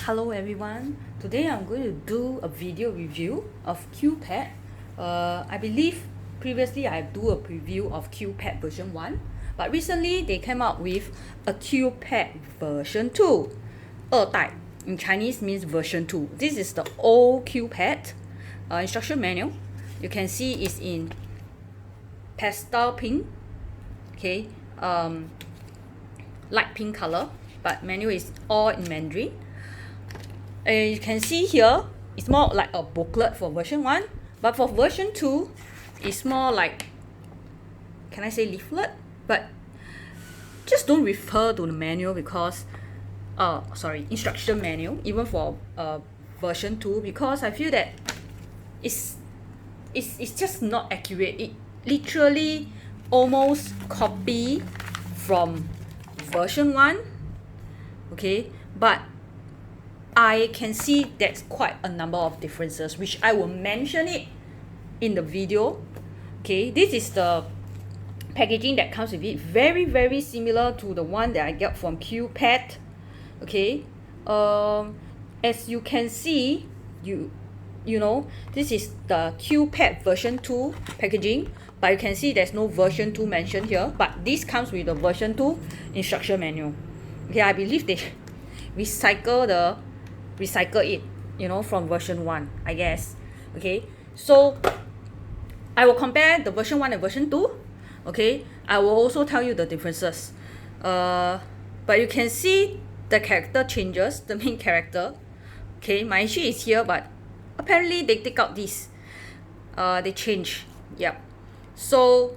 Hello everyone, today I'm going to do a video review of QPet. I believe previously I do a preview of QPet version 1, but recently they came out with a QPet version 2. 二代 in Chinese means version 2. This is the old QPet instruction manual. You can see it's in pastel pink, okay, light pink color, but manual is all in Mandarin. You can see here, it's more like a booklet for version 1, but for version 2, it's more like, can I say leaflet? But just don't refer to the manual because, instruction manual, even for version 2, because I feel that it's just not accurate. It literally almost copy from version 1, okay, but I can see there's quite a number of differences, which I will mention it in the video. Okay, this is the packaging that comes with it, very similar to the one that I got from QPet. Okay, as you can see, you know, this is the QPet version 2 packaging, but you can see there's no version 2 mentioned here, but this comes with the version 2 instruction manual. Okay, I believe they recycle it, you know, from version 1, I guess. Okay, so I will compare the version 1 and version 2. Okay, I will also tell you the differences. But you can see the character changes, the main character. Okay, Maishi is here, but apparently they take out this. They change. Yep. So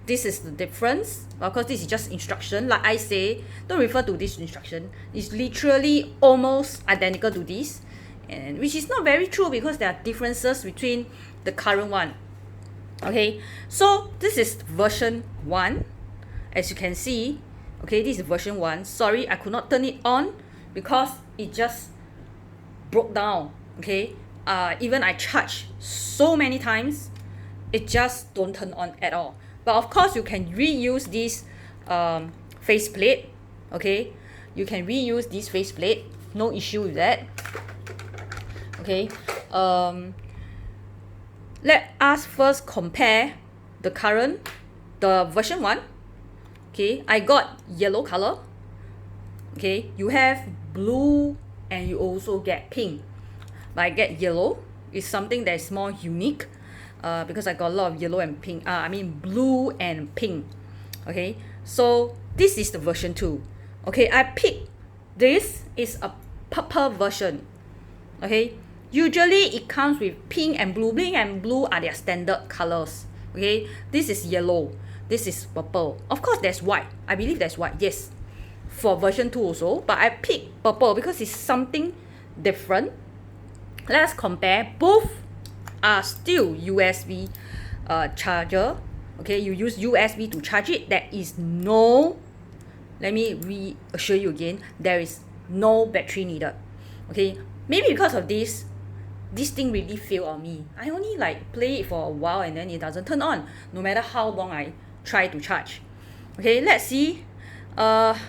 this is the difference. Of course, this is just instruction. Like I say, don't refer to this instruction. It's literally almost identical to this, and which is not very true because there are differences between the current one. Okay, so this is version 1, as you can see. Okay, this is version 1. Sorry, I could not turn it on because it just broke down. Okay, even I charged so many times, it just don't turn on at all. But of course, you can reuse this faceplate. Okay, you can reuse this faceplate, no issue with that. Okay, let us first compare the version 1. Okay, I got yellow color. Okay, you have blue and you also get pink, but I get yellow. It's something that is more unique. Because I got a lot of yellow and pink, blue and pink. Okay, so this is the version 2. Okay, I picked this is a purple version. Okay, usually it comes with pink and blue. Pink and blue are their standard colors. Okay, this is yellow, this is purple. Of course, there's white. I believe there's white, yes, for version 2 also. But I picked purple because it's something different. Let's compare. Both are still USB charger. Okay, you use USB to charge it. There is no, let me reassure you again, there is no battery needed. Okay, maybe because of this thing really failed on me. I only like play it for a while and then it doesn't turn on, no matter how long I try to charge. Okay, let's see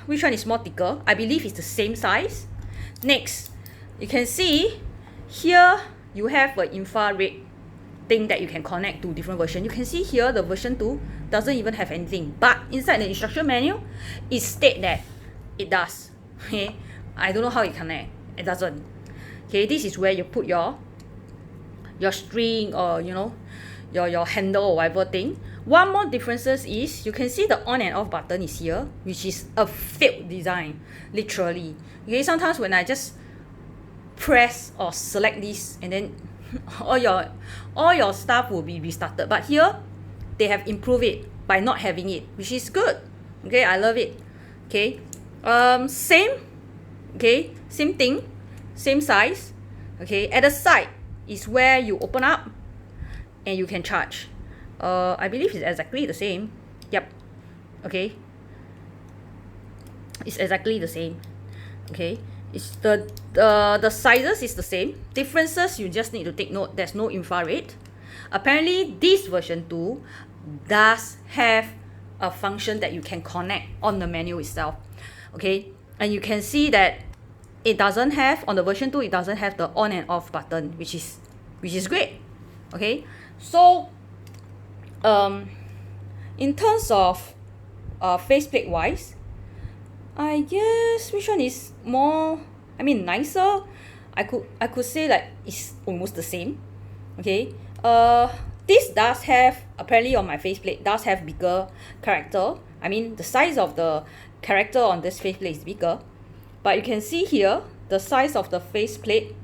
which one is more thicker. I believe it's the same size. Next, you can see here you have an infrared thing that you can connect to different version. You can see here the version 2 doesn't even have anything, but inside the instruction manual it states that it does. Okay, I don't know how it connect. It doesn't. Okay, this is where you put your string, or you know, your handle or whatever thing. One more differences is you can see the on and off button is here, which is a failed design, literally. Okay, sometimes when I just press or select this and then all your stuff will be restarted, but here they have improved it by not having it, which is good. Okay, I love it. Okay, same thing, same size. Okay, at the side is where you open up and you can charge. I believe it's exactly the same. Yep. Okay, it's exactly the same. Okay, it's the sizes is the same. Differences, you just need to take note, there's no infrared. Apparently this version 2 does have a function that you can connect on the menu itself. Okay, and you can see that it doesn't have, on the version 2, it doesn't have the on and off button, which is great. Okay, so in terms of faceplate wise, I guess which one is more, I mean, nicer? I could say like it's almost the same. Okay, this does have, apparently on my faceplate, does have bigger character. I mean, the size of the character on this faceplate is bigger, but you can see here the size of the faceplate,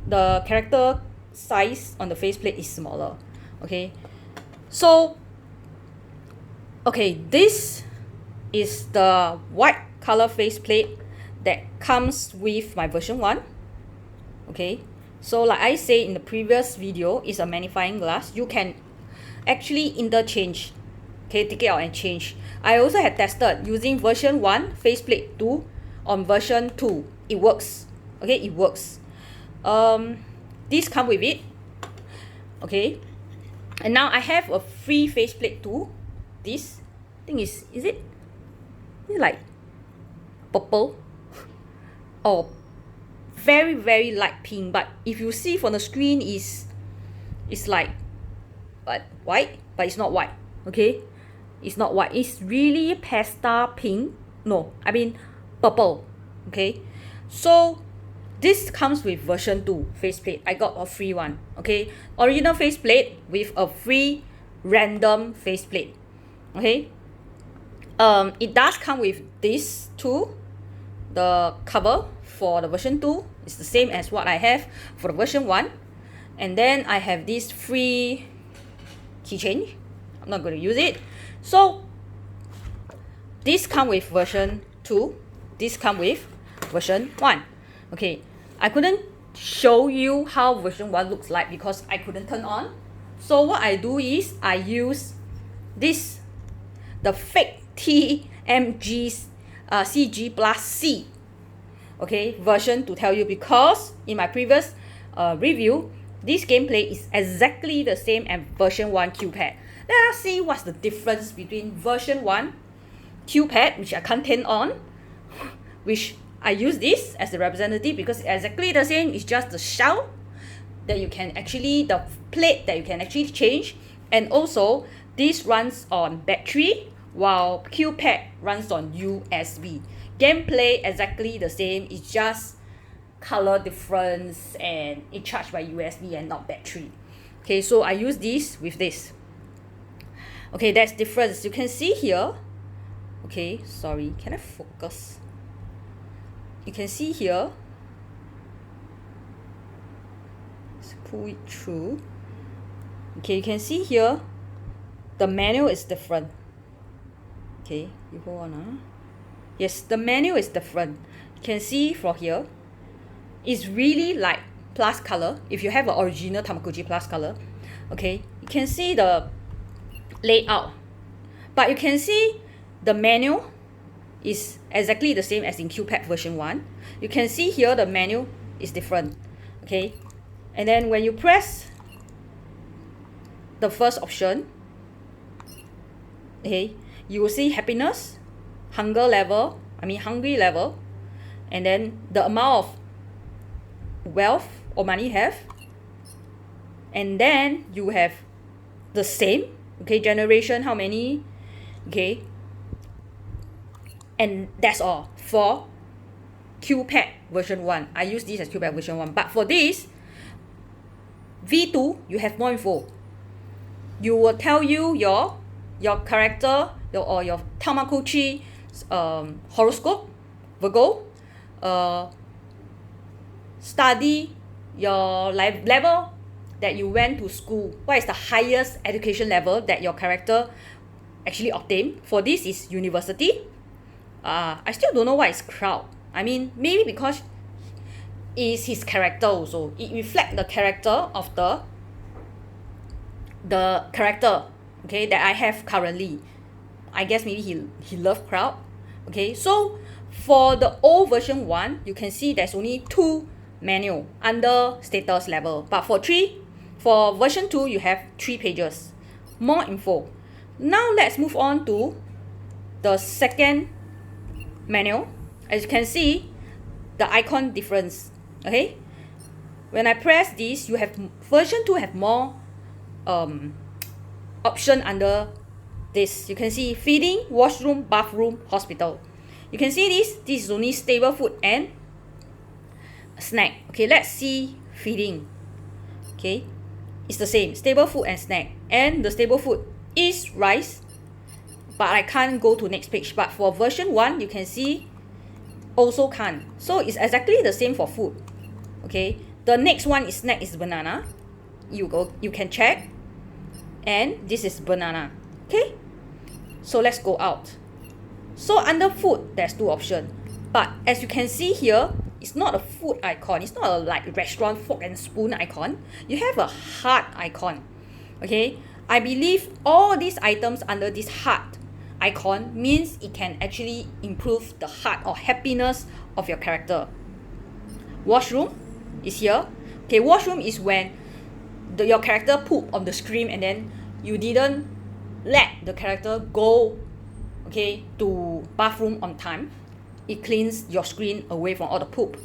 the character size on the faceplate is smaller. Okay, so okay, this is the white color faceplate that comes with my version 1. Okay, so like I say in the previous video, it's a magnifying glass. You can actually interchange. Okay, take it out and change. I also had tested using version 1 faceplate 2 on version 2. It works. Okay, it works. This come with it. Okay, and now I have a free faceplate 2. This thing is it like purple or very, very light pink, but if you see from the screen, it's like white, but it's not white. Okay, it's not white, it's really pastel pink. No, I mean purple. Okay, so this comes with version 2 faceplate. I got a free one. Okay, original faceplate with a free random faceplate. Okay, it does come with this too. The cover for the version 2 is the same as what I have for the version 1. And then I have this free keychain. I'm not going to use it. So this come with version 2. This come with version 1. Okay, I couldn't show you how version 1 looks like because I couldn't turn on. So what I do is I use this, the fake TMG CG plus C, okay, version to tell you, because in my previous review, this gameplay is exactly the same as version 1 QPet. Let us see what's the difference between version 1 QPet, which I can't turn on, which I use this as the representative because it's exactly the same. It's just the shell that you can actually, the plate that you can actually change. And also, this runs on battery while QPet runs on USB. Gameplay exactly the same. It's just color difference and it charged by USB and not battery. Okay, so I use this with this. Okay, that's difference. You can see here. Okay, sorry, can I focus? You can see here. Let's pull it through. Okay, you can see here. The manual is different. Okay, you hold on. Yes, the manual is different. You can see from here. It's really like plus color. If you have an original Tamagotchi plus color, okay, you can see the layout. But you can see the manual is exactly the same as in QPet version 1. You can see here the menu is different. Okay, and then when you press the first option, okay, you will see happiness, hungry level, and then the amount of wealth or money you have, and then you have the same, okay, generation, how many, okay, and that's all for QPet version 1. I use this as QPet version 1, but for this V2, you have more info. You will tell you your character, your Tamagotchi horoscope, Virgo, study, your level that you went to school. What is the highest education level that your character actually obtained? For this is university. I still don't know what is crowd. I mean, maybe because it's his character also. It reflects the character of the character, okay, that I have currently. I guess maybe he loved crowd. Okay, so for the old version 1, you can see there's only 2 menu under status level. But for version 2, you have 3 pages. More info. Now let's move on to the second menu. As you can see, the icon difference. Okay, when I press this, you have version 2 have more option under this. You can see feeding, washroom, bathroom, hospital. You can see this is only stable food and snack. Okay, let's see feeding. Okay, it's the same, stable food and snack, and the stable food is rice, but I can't go to next page. But for version 1, you can see also can't. So it's exactly the same for food. Okay, the next one is snack is banana. You can check, and this is banana. Okay, so let's go out. So under food, there's 2 options, but as you can see here, it's not a food icon. It's not a like restaurant fork and spoon icon. You have a heart icon. Okay, I believe all these items under this heart icon means it can actually improve the heart or happiness of your character. Washroom is here. Okay, washroom is when your character poop on the screen and then you didn't let the character go, okay, to bathroom on time. It cleans your screen away from all the poop.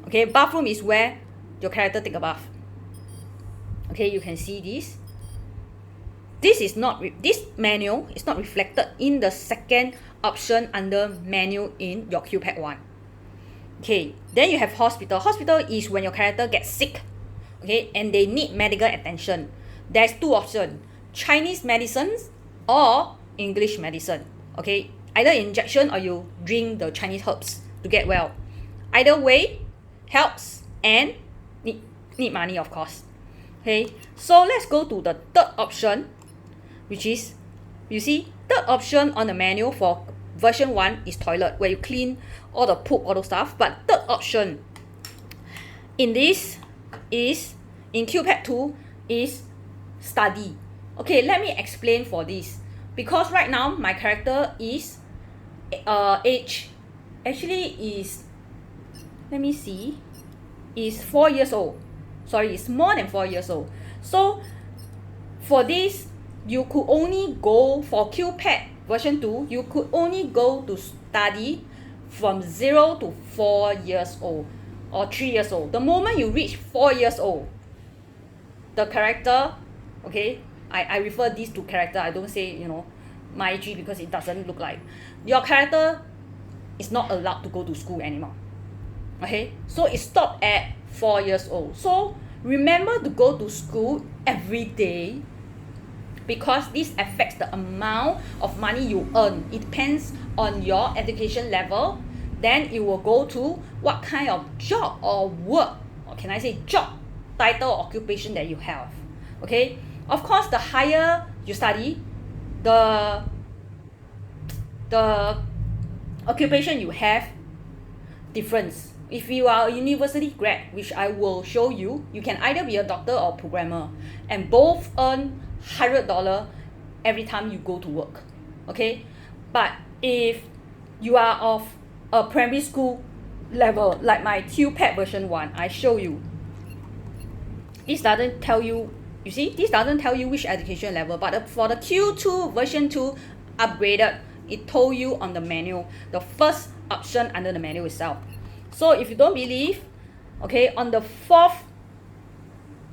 Okay, bathroom is where your character take a bath. Okay, you can see this. This menu is not reflected in the second option under menu in your QPet 1. Okay, then you have hospital. Hospital is when your character gets sick, okay, and they need medical attention. There's 2 options, Chinese medicines or English medicine. Okay, either injection or you drink the Chinese herbs to get well. Either way helps and need money, of course. Okay, so let's go to the third option, which is, you see, third option on the menu for version 1 is toilet, where you clean all the poop, all those stuff. But third option in this is, in QPet 2, is study. Okay, let me explain for this. Because right now, my character is age, actually is, let me see, is 4 years old. Sorry, it's more than 4 years old. So, for this, you could only go, for QPet version 2, you could only go to study from 0 to 4 years old or 3 years old. The moment you reach 4 years old, the character, okay, I refer this to character, I don't say, my age, because it doesn't look like. Your character is not allowed to go to school anymore. Okay, so it stopped at 4 years old. So remember to go to school every day, because this affects the amount of money you earn. It depends on your education level. Then it will go to what kind of job or work, or can I say job, title, occupation that you have. Okay, of course, the higher you study, the occupation you have difference. If you are a university grad, which I will show you, you can either be a doctor or programmer, and both earn $100 every time you go to work. Okay, but if you are of a primary school level, like my QPet version 1, I show you, this doesn't tell you, you see, this doesn't tell you which education level, but for the Q2 version 2 upgraded, it told you on the menu, the first option under the menu itself. So if you don't believe, okay, on the 4th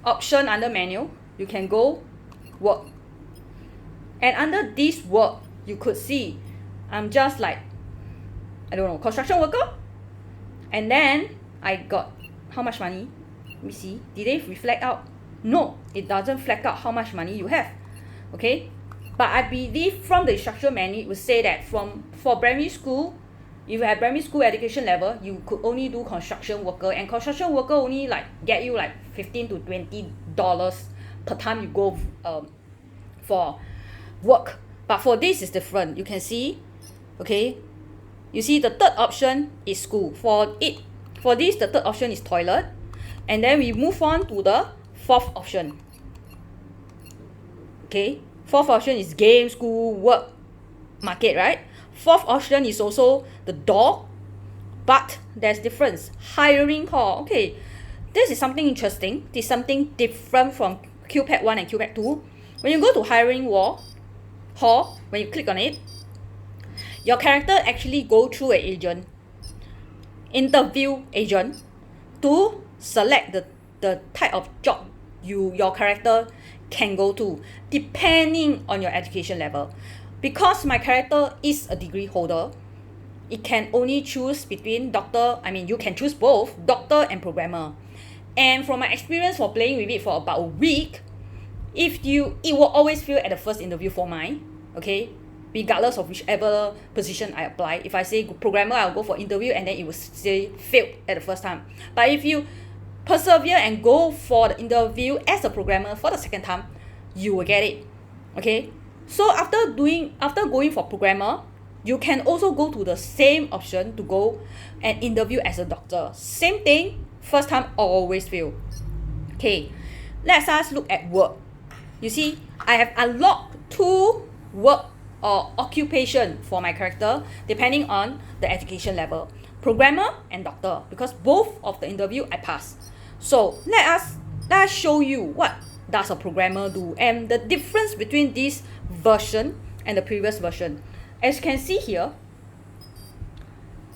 option under menu, you can go work. And under this work, you could see, I'm just like, I don't know, construction worker. And then I got how much money? Let me see. Did they reflect out? No, it doesn't reflect out how much money you have. Okay, but I believe from the instruction manual, it would say that for primary school, if you have primary school education level, you could only do construction worker, and construction worker only like get you like $15 to $20 per time you go for work. But for this is different. You can see, okay, you see the third option is school. For this, the third option is toilet, and then we move on to the 4th option. Okay, 4th option is game, school, work, market, right? 4th option is also the door, but there's difference. Hiring hall. Okay, this is something interesting. This is something different from QPet 1 and QPet 2. When you go to hiring hall, when you click on it, your character actually go through an agent. interview agent to select the type of job your character can go to depending on your education level. Because my character is a degree holder, it can only choose between you can choose both doctor and programmer. And from my experience for playing with it for about a week, it will always fail at the first interview for mine, okay? Regardless of whichever position I apply. If I say programmer, I'll go for interview and then it will say failed at the first time. But if you persevere and go for the interview as a programmer for the second time, you will get it, okay? So after going for programmer, you can also go to the same option to go and interview as a doctor. Same thing, first time always fail. Okay, let us look at work. You see, I have unlocked 2 work or occupation for my character depending on the education level. Programmer and doctor, because both of the interview I passed. So let us show you what does a programmer do and the difference between this version and the previous version. As you can see here,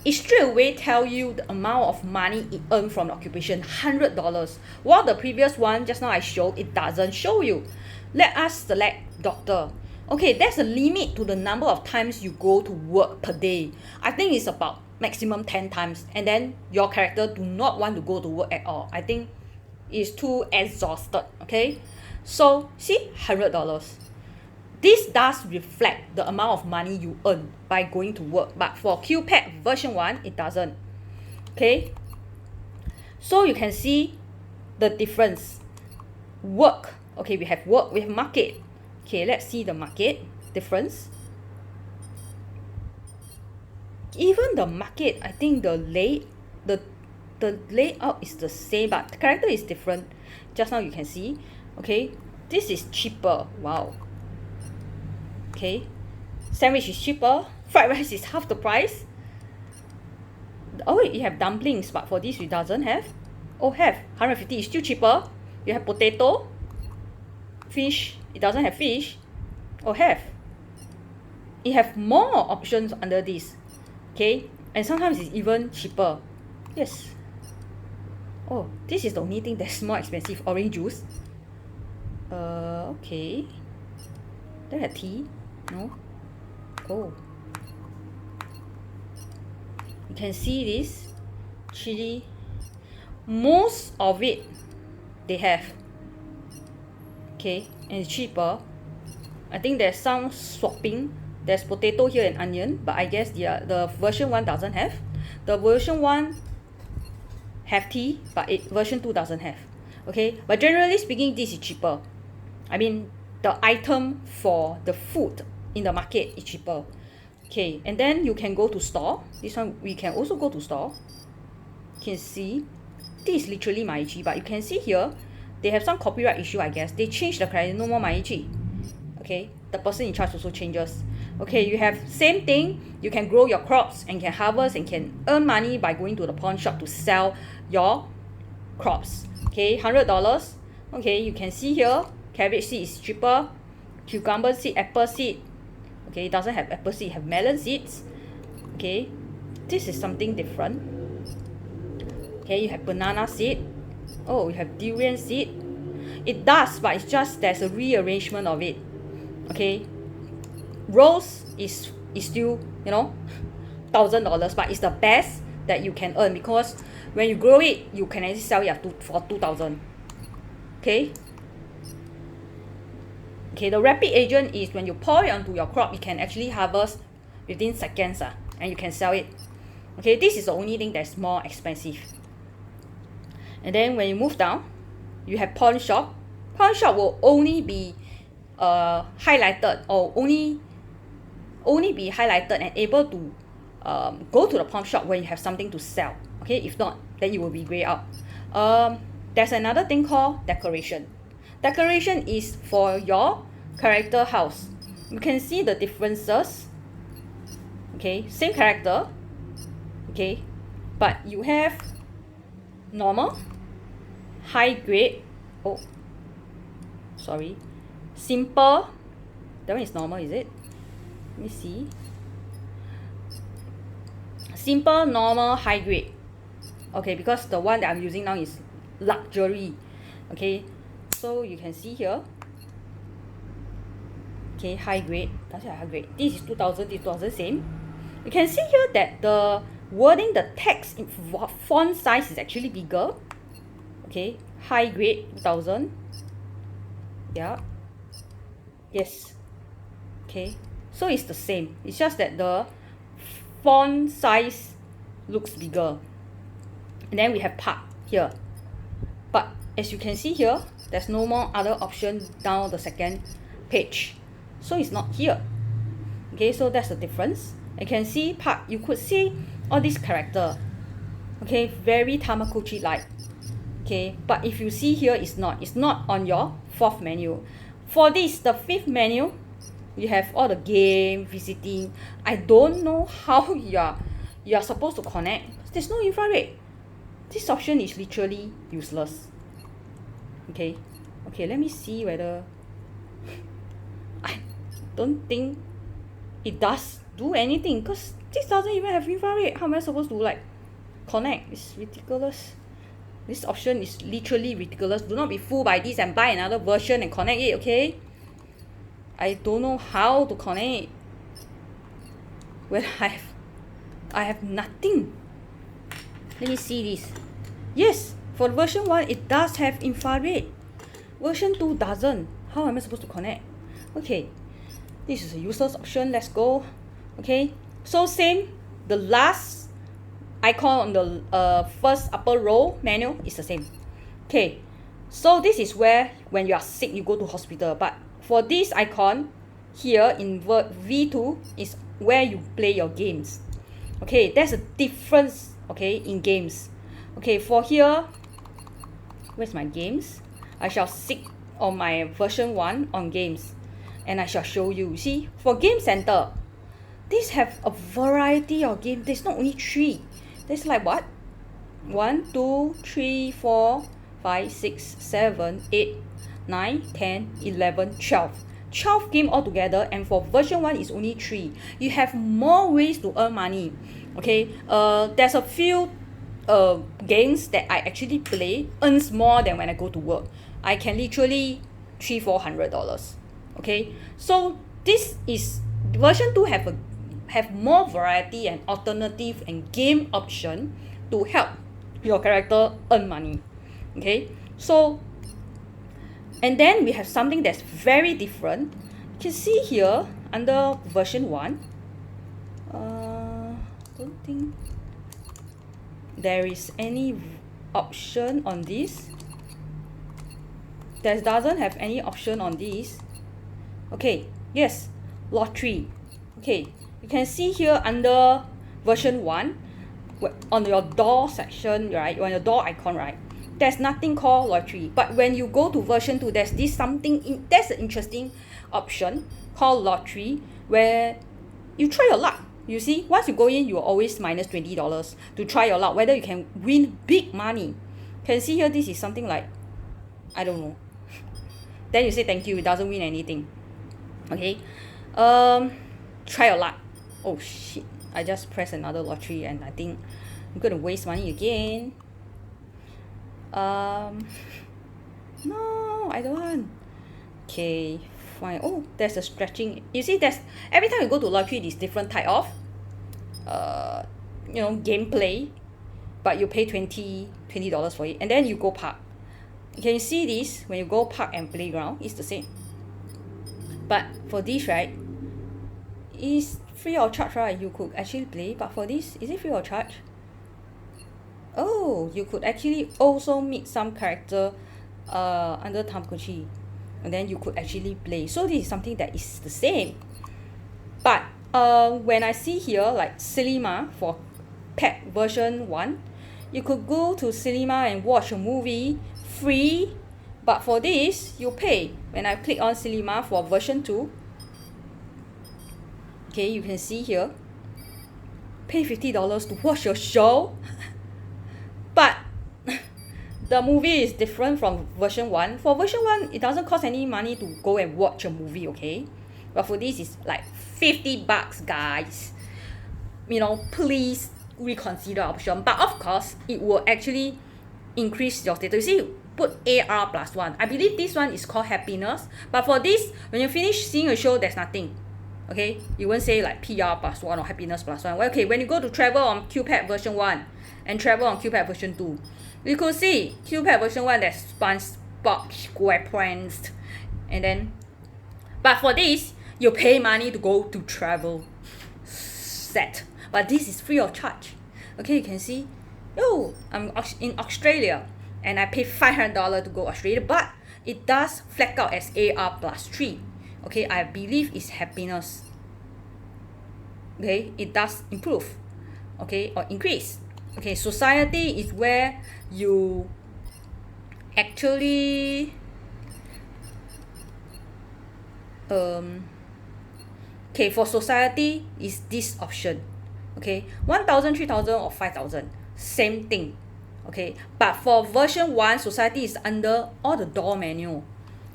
it straight away tell you the amount of money it earned from the occupation, $100. While the previous one just now I showed, it doesn't show you. Let us select doctor. Okay, there's a limit to the number of times you go to work per day. I think it's about maximum 10 times, and then your character do not want to go to work at all. I think it's too exhausted, okay? So see, $100. This does reflect the amount of money you earn by going to work, but for QPet version 1, it doesn't. Okay? So you can see the difference. Work. Okay, we have work, we have market. Okay, let's see the market difference. Even the market, I think the layout is the same, but the character is different. Just now you can see. Okay, this is cheaper. Wow. Okay, sandwich is cheaper, fried rice is half the price. Oh wait, you have dumplings, but for this it doesn't have. Oh, have 150 is still cheaper. You have potato, fish, it doesn't have fish. Oh, have. It have more options under this. Okay, and sometimes it's even cheaper. Yes. Oh, this is the only thing that's more expensive, orange juice. Okay. They have tea. No? Oh. You can see this chili. Most of it they have. Okay, and it's cheaper. I think there's some swapping. There's potato here and onion, but I guess the version 1 doesn't have. The version 1 have tea, but version 2 doesn't have. Okay, but generally speaking, this is cheaper. I mean, the item for the food in the market is cheaper. Okay, and then you can go to store. This one we can also go to store. You can see this is literally Maichi, but you can see here they have some copyright issue, I guess. They changed the credit, no more Maichi. Okay, the person in charge also changes. Okay, you have same thing. You can grow your crops and can harvest and can earn money by going to the pawn shop to sell your crops. Okay, $100. Okay, you can see here cabbage seed is cheaper. Cucumber seed, apple seed. Okay, it doesn't have apple seed, it have melon seeds. Okay, this is something different. Okay, you have banana seed. Oh, you have durian seed. It does, but it's just there's a rearrangement of it. Okay, rose is still, you know, $1,000, but it's the best that you can earn because when you grow it, you can actually sell it for 2,000. Okay. Okay, the rapid agent is when you pour it onto your crop, you can actually harvest within seconds, and you can sell it. Okay, this is the only thing that's more expensive. And then when you move down, you have pawn shop. Pawn shop will only be highlighted or only be highlighted and able to go to the pawn shop when you have something to sell. Okay, if not, then it will be grayed out. There's another thing called decoration. Decoration is for your character house. You can see the differences. Okay, same character. Okay, but you have normal, high grade. Oh, sorry, simple. That one is normal, is it? Let me see. Simple, normal, high grade. Okay, because the one that I'm using now is luxury. Okay, so you can see here. Okay, high grade. Does it have high grade? This is 2000, this is 2000, same. You can see here that the wording, the text in font size is actually bigger. Okay, high grade 2000. Yeah. Yes. Okay, so it's the same. It's just that the font size looks bigger. And then we have part here. But as you can see here, there's no more other option down the second page. So it's not here. Okay, so that's the difference. You can see part, you could see all these character. Okay, very Tamagotchi-like. Okay, but if you see here, it's not on your fourth menu. For this, the fifth menu, you have all the game, visiting. I don't know how you are supposed to connect. There's no infrared. This option is literally useless. Okay, let me see whether I don't think it does do anything, because this doesn't even have infrared. How am I supposed to like connect? It's ridiculous. This option is literally ridiculous. Do not be fooled by this and buy another version and connect it, okay? I don't know how to connect. Well, I have nothing. Let me see this. Yes, for version 1, it does have infrared. Version 2 doesn't. How am I supposed to connect? Okay, this is a useless option. Let's go. Okay, so same. The last icon on the first upper row menu is the same. Okay, so this is where when you are sick, you go to hospital. But for this icon here in V2 is where you play your games. Okay, there's a difference, okay, in games. Okay, for here, where's my games? I shall stick on my version 1 on games, and I shall show you. See, for Game Center, these have a variety of games. There's not only 3. There's like what? 1, 2, 3, 4, 5, 6, 7, 8, 9, 10, 11, 12. 12 games altogether, and for version 1 is only 3. You have more ways to earn money. Okay, there's a few games that I actually play earns more than when I go to work. I can literally $300-400. Okay, so this is version 2 have more variety and alternative and game option to help your character earn money. Okay, so and then we have something that's very different. You can see here under version 1, don't think there is any option on this. There doesn't have any option on this. Okay, yes, lottery. Okay, you can see here under version 1, on your door section, right, on your door icon, right, there's nothing called lottery. But when you go to version 2, there's this there's an interesting option called lottery, where you try your luck. You see, once you go in, you are always minus $20 to try your luck, whether you can win big money. You can see here, this is something like, I don't know. Then you say thank you, it doesn't win anything. Okay, try your luck. Oh shit, I just pressed another lottery and I think I'm gonna waste money again. No, I don't want. Okay, fine. Oh, there's a stretching. You see, there's every time you go to lottery, there's different type of gameplay, but you pay $20 for it, and then you go park. You can see this when you go park and playground, it's the same. But for this, right, it's free of charge, right? You could actually play, but for this, is it free of charge? Oh, you could actually also meet some character under Tamagotchi, and then you could actually play. So this is something that is the same. But when I see here, like cinema for pet version 1, you could go to cinema and watch a movie free, but for this, you pay. When I click on cinema for version 2, okay, you can see here, pay $50 to watch your show. But the movie is different from version 1. For version 1, it doesn't cost any money to go and watch a movie, okay? But for this, it's like $50, guys. Please reconsider option, but of course it will actually increase your status. You see, put AR plus 1. I believe this one is called happiness, but for this, when you finish seeing a show, there's nothing. Okay, you won't say like PR plus 1 or happiness plus 1. Well, okay, when you go to travel on QPet version 1 and travel on QPet version 2, you could see QPet version 1 there's SpongeBob SquarePants, and then, but for this, you pay money to go to travel set, but this is free of charge. Okay, you can see, oh, I'm in Australia and I pay $500 to go Australia, but it does flag out as AR plus 3. Okay, I believe it's happiness. Okay, it does improve, okay, or increase. Okay, society is where you actually okay, for society is this option. Okay, 1,000, 3,000 or 5,000, same thing. Okay, but for version 1, society is under all the door menu.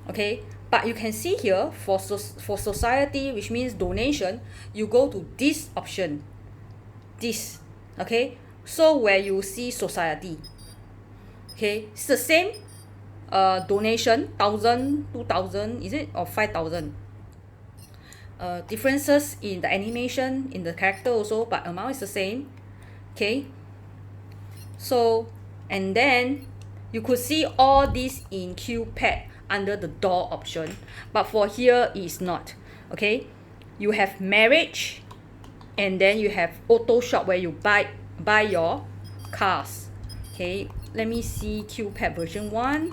Okay, but you can see here for society, which means donation, you go to this option, this. Okay, so where you see society, okay, it's the same donation, 1,000, 2,000, is it, or 5,000. Differences in the animation, in the character also, but amount is the same. Okay, so, and then you could see all this in QPet under the door option, but for here is not. Okay, you have marriage, and then you have auto shop where you buy your cars. Okay, let me see QPet version 1,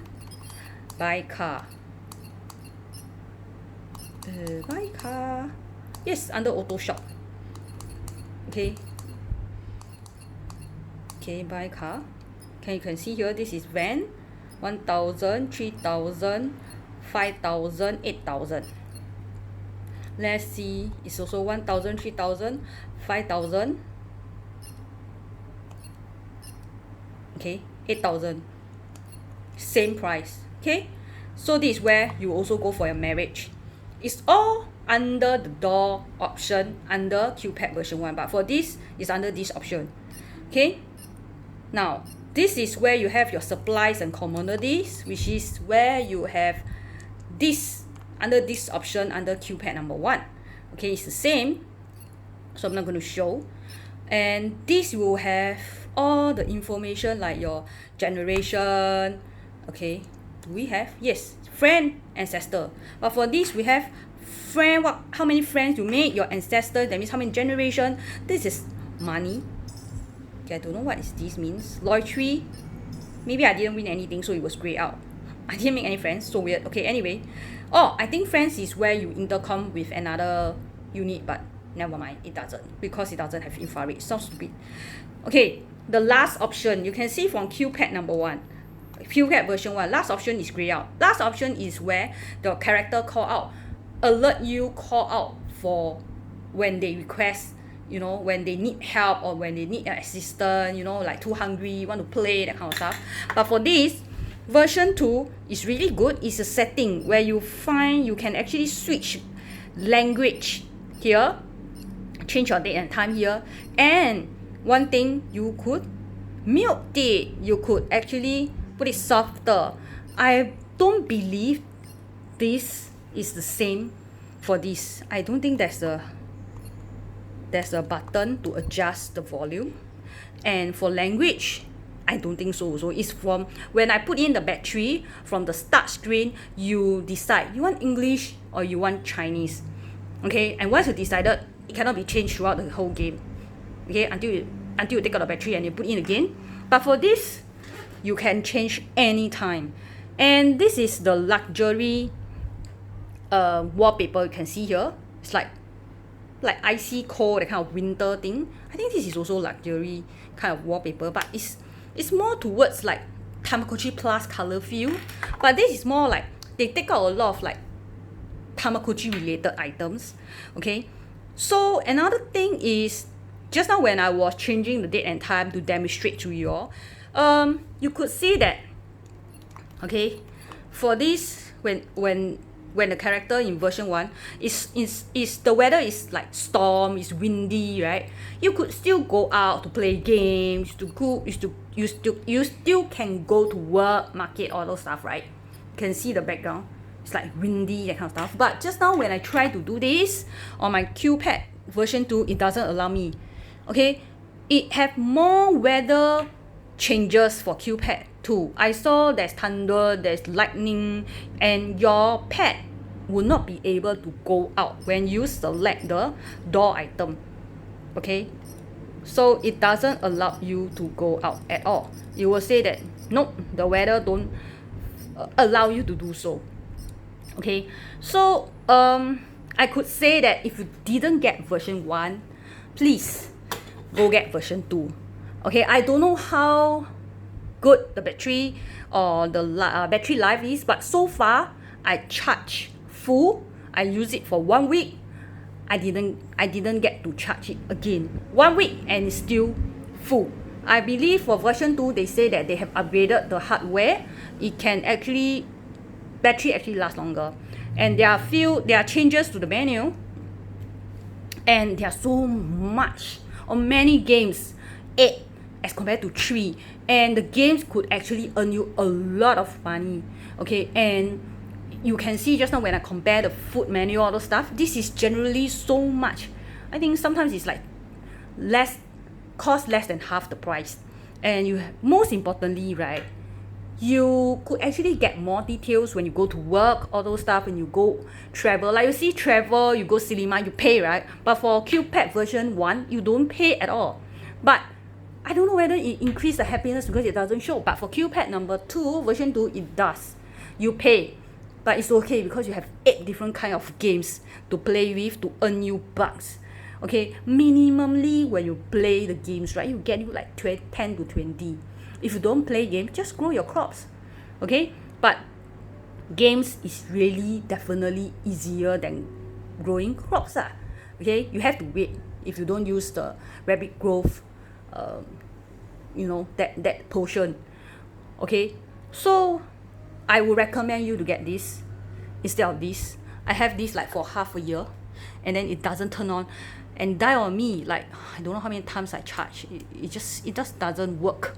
buy car. Buy car, yes, under auto shop. Okay, okay, buy car. Okay, you can see here, this is van, 1,000, 3,000, 5,000, 8,000. Let's see, it's also 1,000, 3,000, 5,000. Okay, 8,000. Same price. Okay, so this is where you also go for your marriage. It's all under the door option under QPet version 1, but for this, it's under this option. Okay, now this is where you have your supplies and commodities, which is where you have this under this option under QPet number 1. Okay, it's the same, so I'm not going to show. And this will have all the information like your generation. Okay, do we have? Yes, friend, ancestor. But for this, we have friend, how many friends you made, your ancestor, that means how many generation. This is money. Okay, I don't know what this means. Loyalty, maybe I didn't win anything, so it was grayed out. I didn't make any friends, so weird. Okay, anyway. Oh, I think friends is where you intercom with another unit, but never mind, it doesn't, because it doesn't have infrared. Sounds stupid. Okay, the last option, you can see from QPet number 1, QPet version 1, last option is grayed out. Last option is where the character call out, alert you, call out for when they request, you know, when they need help or when they need an assistant, you know, like too hungry, want to play, that kind of stuff. But for this, version 2 is really good. It's a setting where you find you can actually switch language here, change your date and time here, and one thing, you could mute it. You could actually put it softer. I don't believe this is the same for this. I don't think there's a button to adjust the volume. And for language, I don't think so. So it's from when I put in the battery, from the start screen, you decide you want English or you want Chinese. Okay, and once you decided, it cannot be changed throughout the whole game. Okay, until you take out the battery and you put in again. But for this, you can change anytime. And this is the luxury wallpaper you can see here. It's like icy cold, that kind of winter thing. I think this is also luxury kind of wallpaper, but it's more towards like Tamagotchi Plus color feel. But this is more like they take out a lot of like Tamagotchi related items. Okay, so another thing is, just now when I was changing the date and time to demonstrate to you all, you could see that, okay, for this, when when the character in version 1 is the weather is like storm, is windy, right? You could still go out to play games, to cook, you still can go to work, market, all those stuff, right? You can see the background. It's like windy, that kind of stuff. But just now when I try to do this on my QPet version 2, it doesn't allow me. Okay, it have more weather changes for QPet 2. I saw there's thunder, there's lightning, and your pet will not be able to go out when you select the door item. Okay, so it doesn't allow you to go out at all. It will say that nope, the weather don't allow you to do so. Okay, so I could say that if you didn't get version 1, please go get version 2. Okay, I don't know how good the battery or the battery life is, but so far I charge full. I use it for 1 week. I didn't get to charge it again. 1 week and it's still full. I believe for version 2 they say that they have upgraded the hardware. It can actually battery actually lasts longer, and there are changes to the menu, and there are so much or many games, 8 as compared to 3, and the games could actually earn you a lot of money. Okay, and you can see just now when I compare the food menu, all those stuff, this is generally so much. I think sometimes it's like cost less than half the price, and most importantly, right, you could actually get more details when you go to work, all those stuff, when you go travel. Like you see travel, you go cinema, you pay, right? But for QPet version 1, you don't pay at all. But I don't know whether it increased the happiness because it doesn't show. But for QPet number 2, version 2, it does. You pay. But it's okay because you have 8 different kind of games to play with to earn you bucks. Okay, minimally when you play the games, right, you get you like 10 to 20. If you don't play games, just grow your crops. Okay, but games is really definitely easier than growing crops. Okay, you have to wait if you don't use the rapid growth that potion. Okay, so I would recommend you to get this instead of this. I have this like for half a year, and then it doesn't turn on and die on me. Like I don't know how many times I charge. It just doesn't work.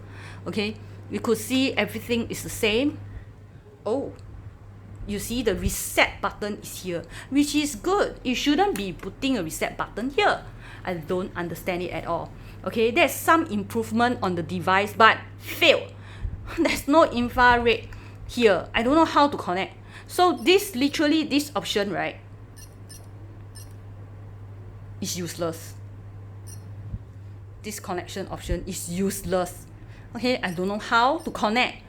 Okay, you could see everything is the same. Oh, you see the reset button is here, which is good. You shouldn't be putting a reset button here. I don't understand it at all. Okay, there's some improvement on the device, but failed. There's no infrared here. I don't know how to connect. So this option, right, is useless. This connection option is useless. Okay, I don't know how to connect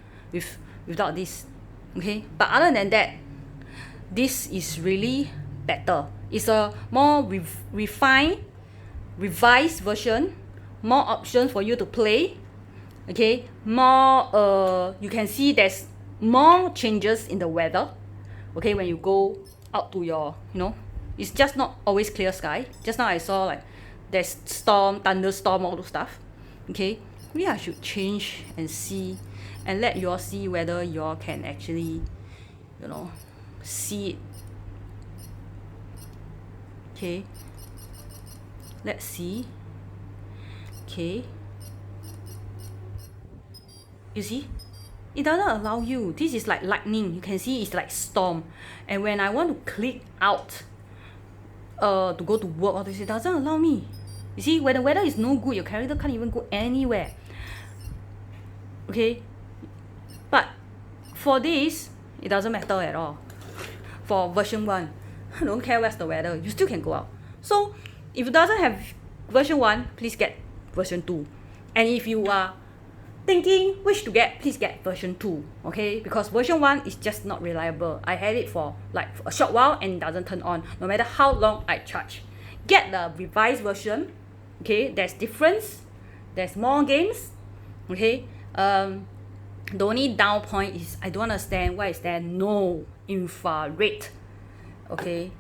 without this. Okay, but other than that, this is really better. It's a more refined, revised version, more options for you to play. Okay, more you can see there's more changes in the weather. Okay, when you go out to your, it's just not always clear sky. Just now I saw like there's storm, thunderstorm, all those stuff. Okay, maybe I should change and see, and let you all see whether you all can actually, see it. Okay, let's see. Okay, you see, it doesn't allow you. This is like lightning. You can see it's like storm, and when I want to click out to go to work, all this, it doesn't allow me. You see, when the weather is no good, your character can't even go anywhere. Okay, but for this, it doesn't matter at all. For version 1, I don't care where's the weather, you still can go out. So if it doesn't have version 1, please get version 2. And if you are thinking which to get, please get version 2. Okay, because version 1 is just not reliable. I had it for like a short while and it doesn't turn on no matter how long I charge. Get the revised version. Okay, there's difference, there's more games. Okay, the only down point is I don't understand why is there no infrared. Okay,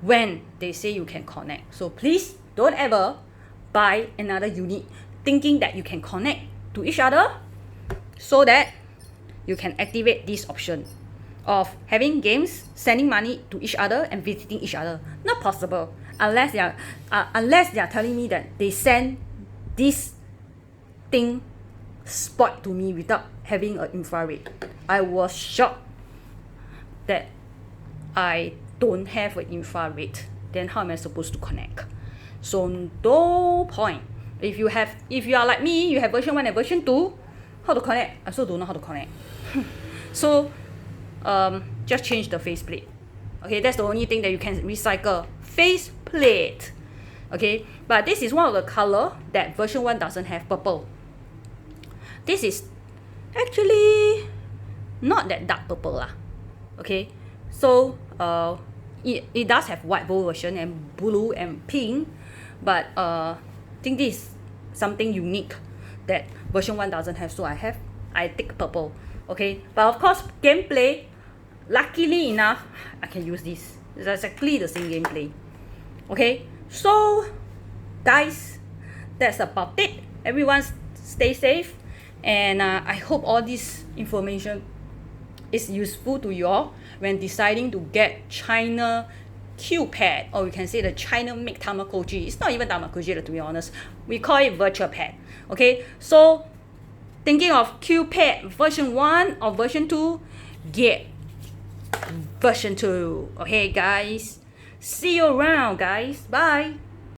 when they say you can connect. So please don't ever buy another unit thinking that you can connect to each other so that you can activate this option. of having games, sending money to each other and visiting each other. Not possible unless they are telling me that they send this thing spoiled to me without having an infrared. I was shocked that I don't have an infrared. Then how am I supposed to connect? So no point. If you are like me, you have version 1 and version 2, how to connect? I also don't know how to connect. So just change the faceplate. Okay, that's the only thing that you can recycle. Faceplate. Okay, but this is one of the color that version 1 doesn't have, purple. This is actually not that dark purple lah. Okay, so it does have white bold version and blue and pink, but I think this is something unique that version 1 doesn't have, so I take purple. Okay, but of course gameplay, luckily enough, I can use this. It's exactly the same gameplay. Okay, so guys, that's about it. Everyone stay safe, and I hope all this information is useful to you all when deciding to get China QPet, or we can say the China make Tamagotchi. It's not even Tamagotchi, to be honest. We call it virtual pet. Okay, so thinking of QPet version 1 or version 2, get version 2. Okay, guys. See you around, guys. Bye.